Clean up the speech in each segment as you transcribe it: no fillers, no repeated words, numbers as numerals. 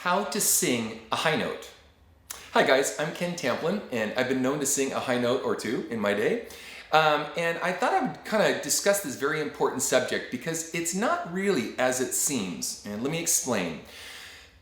How to sing a high note. Hi guys, I'm Ken Tamplin, and I've been known to sing a high note or two in my day. And I thought I would kind of discuss this very important subject because it's not really as it seems. And let me explain.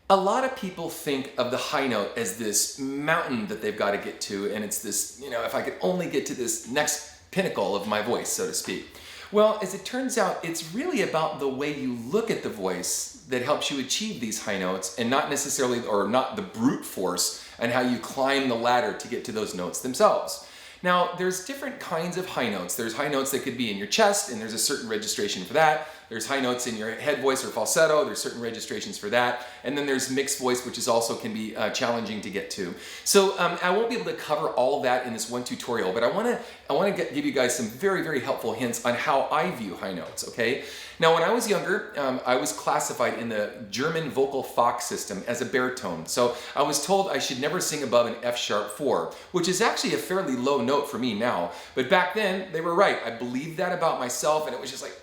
A lot of people think of the high note as this mountain that they've got to get to, and it's this, if I could only get to this next pinnacle of my voice, so to speak. Well, as it turns out, it's really about the way you look at the voice that helps you achieve these high notes, and not necessarily, or not the brute force and how you climb the ladder to get to those notes themselves. Now, there's different kinds of high notes. There's high notes that could be in your chest, and there's a certain registration for that. There's high notes in your head voice or falsetto. There's certain registrations for that. And then there's mixed voice, which is also can be challenging to get to. So I won't be able to cover all that in this one tutorial, but I want to give you guys some very, very helpful hints on how I view high notes, okay? Now, when I was younger, I was classified in the German vocal Fox system as a baritone. So I was told I should never sing above an F sharp 4, which is actually a fairly low note for me now. But back then, they were right. I believed that about myself, and it was just like,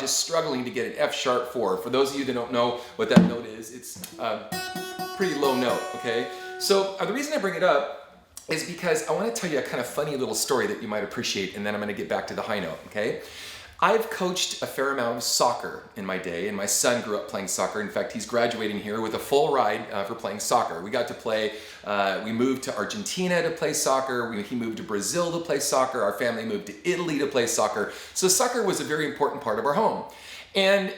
just struggling to get an F sharp 4. For those of you that don't know what that note is, it's a pretty low note, okay? So the reason I bring it up is because I want to tell you a kind of funny little story that you might appreciate, and then I'm going to get back to the high note, okay? I've coached a fair amount of soccer in my day, and my son grew up playing soccer. In fact, he's graduating here with a full ride for playing soccer. We got to play, we moved to Argentina to play soccer. He moved to Brazil to play soccer. Our family moved to Italy to play soccer. So soccer was a very important part of our home. And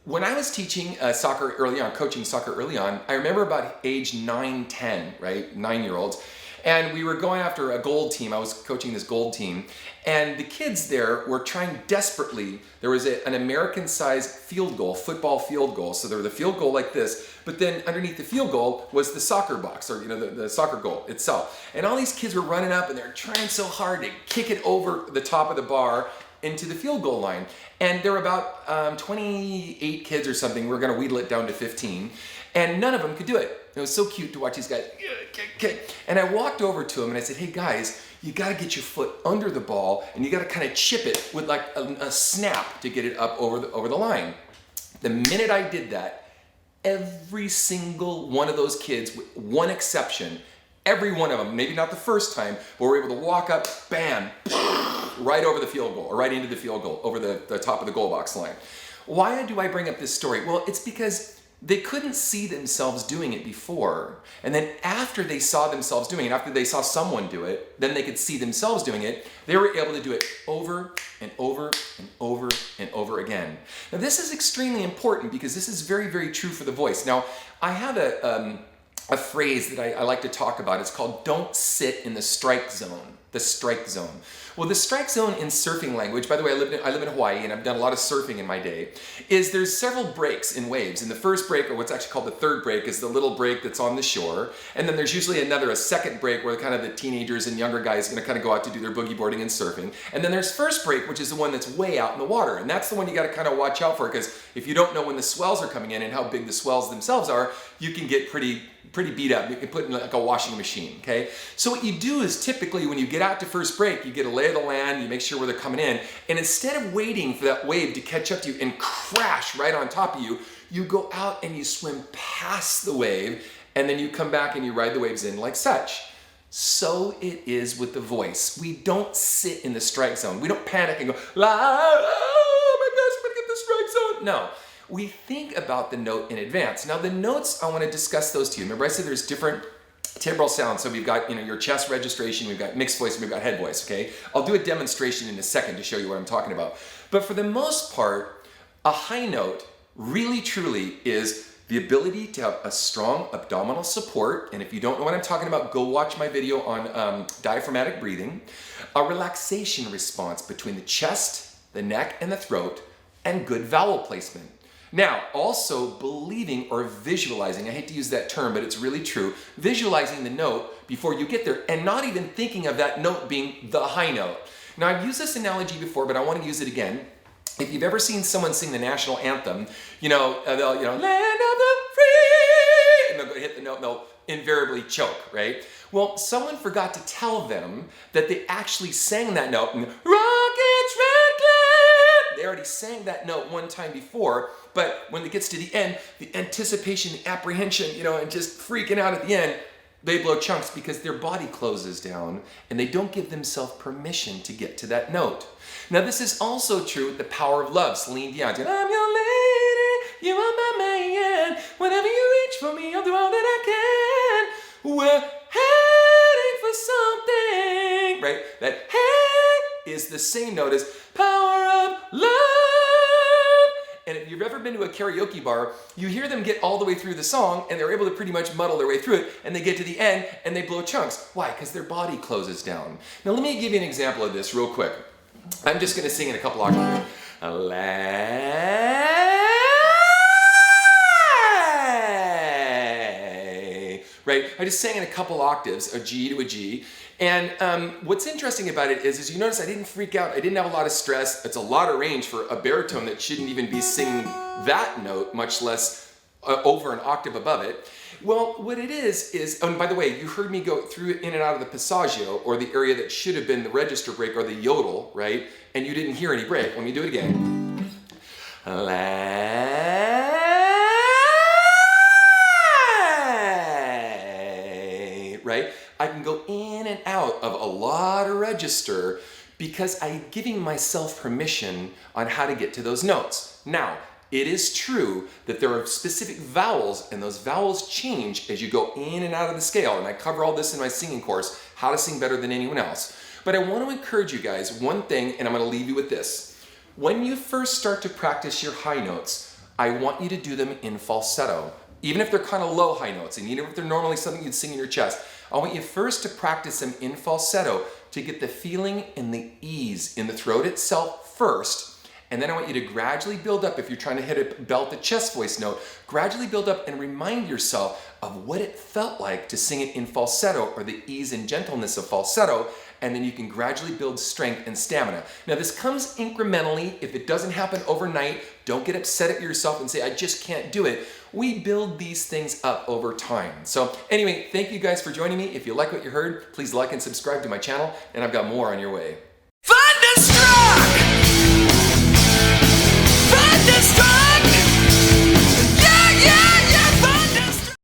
when I was teaching soccer early on, coaching soccer early on, I remember about age 9, 10, right? 9-year-olds. And we were going after a gold team. I was coaching this gold team. And the kids there were trying desperately. There was an American-sized field goal, football field goal. So there was a field goal like this, but then underneath the field goal was the soccer box, or the soccer goal itself. And all these kids were running up, and they're trying so hard to kick it over the top of the bar into the field goal line. And there were about 28 kids or something. We're going to wheedle it down to 15. And none of them could do it. It was so cute to watch these guys kick. And I walked over to them and I said, hey guys, you got to get your foot under the ball, and you got to kind of chip it with like a snap to get it up over the line. The minute I did that, every single one of those kids, with one exception, every one of them, maybe not the first time, but were able to walk up, bam, right over the field goal, or right into the field goal, over the top of the goal box line. Why do I bring up this story? Well, it's because they couldn't see themselves doing it before. And then after they saw themselves doing it, after they saw someone do it, then they could see themselves doing it. They were able to do it over and over and over and over again. Now this is extremely important because this is very, very true for the voice. Now I have a phrase that I like to talk about. It's called don't sit in the strike zone. The strike zone. Well, the strike zone in surfing language, by the way, I live in Hawaii and I've done a lot of surfing in my day, is there's several breaks in waves. And the first break, or what's actually called the third break, is the little break that's on the shore. And then there's usually a second break where kind of the teenagers and younger guys are going to kind of go out to do their boogie boarding and surfing. And then there's first break, which is the one that's way out in the water. And that's the one you got to kind of watch out for, because if you don't know when the swells are coming in and how big the swells themselves are, you can get pretty beat up. You can put in like a washing machine, okay? So what you do is typically when you get out to first break, you get a lay of the land, you make sure where they're coming in, and instead of waiting for that wave to catch up to you and crash right on top of you, you go out and you swim past the wave, and then you come back and you ride the waves in like such. So it is with the voice. We don't sit in the strike zone. We don't panic and go, oh my gosh, I'm gonna get the strike zone. No. We think about the note in advance. Now the notes, I want to discuss those to you. Remember I said there's different timbral sounds. So we've got your chest registration, we've got mixed voice, and we've got head voice, okay? I'll do a demonstration in a second to show you what I'm talking about. But for the most part, a high note really truly is the ability to have a strong abdominal support. And if you don't know what I'm talking about, go watch my video on diaphragmatic breathing. A relaxation response between the chest, the neck, and the throat, and good vowel placement. Now, also believing or visualizing, I hate to use that term, but it's really true, visualizing the note before you get there and not even thinking of that note being the high note. Now, I've used this analogy before, but I want to use it again. If you've ever seen someone sing the national anthem, they'll, land of the free, and they'll go hit the note and they'll invariably choke, right? Well, someone forgot to tell them that they actually sang that note and rockets red glare. they already sang that note one time before, but when it gets to the end, the anticipation, the apprehension, and just freaking out at the end, they blow chunks because their body closes down and they don't give themselves permission to get to that note. Now, this is also true with the power of love. Celine Dion said, I'm your lady, you are my man. Whenever you reach for me, I'll do all that I can. We're heading for something, right? That hey is the same note as power of love. And if you've ever been to a karaoke bar, you hear them get all the way through the song and they're able to pretty much muddle their way through it, and they get to the end and they blow chunks. Why? Because their body closes down. Now let me give you an example of this real quick. I'm just going to sing in a couple octaves. Right? I just sang in a couple octaves, a G to a G. And what's interesting about it is you notice I didn't freak out. I didn't have a lot of stress. It's a lot of range for a baritone that shouldn't even be singing that note, much less over an octave above it. Well, what it is, oh, and by the way, you heard me go through in and out of the passaggio, or the area that should have been the register break, or the yodel, right? And you didn't hear any break. Let me do it again. Right? I can go in and out of a lot of register because I'm giving myself permission on how to get to those notes. Now, it is true that there are specific vowels, and those vowels change as you go in and out of the scale. And I cover all this in my singing course, How to Sing Better Than Anyone Else. But I want to encourage you guys one thing, and I'm going to leave you with this. When you first start to practice your high notes, I want you to do them in falsetto. Even if they're kind of low high notes, and even if they're normally something you'd sing in your chest, I want you first to practice them in falsetto to get the feeling and the ease in the throat itself first. And then I want you to gradually build up. If you're trying to hit a belt the chest voice note, gradually build up and remind yourself of what it felt like to sing it in falsetto, or the ease and gentleness of falsetto. And then you can gradually build strength and stamina. Now, this comes incrementally. If it doesn't happen overnight, don't get upset at yourself and say, I just can't do it. We build these things up over time. So anyway, thank you guys for joining me. If you like what you heard, please like and subscribe to my channel, and I've got more on your way.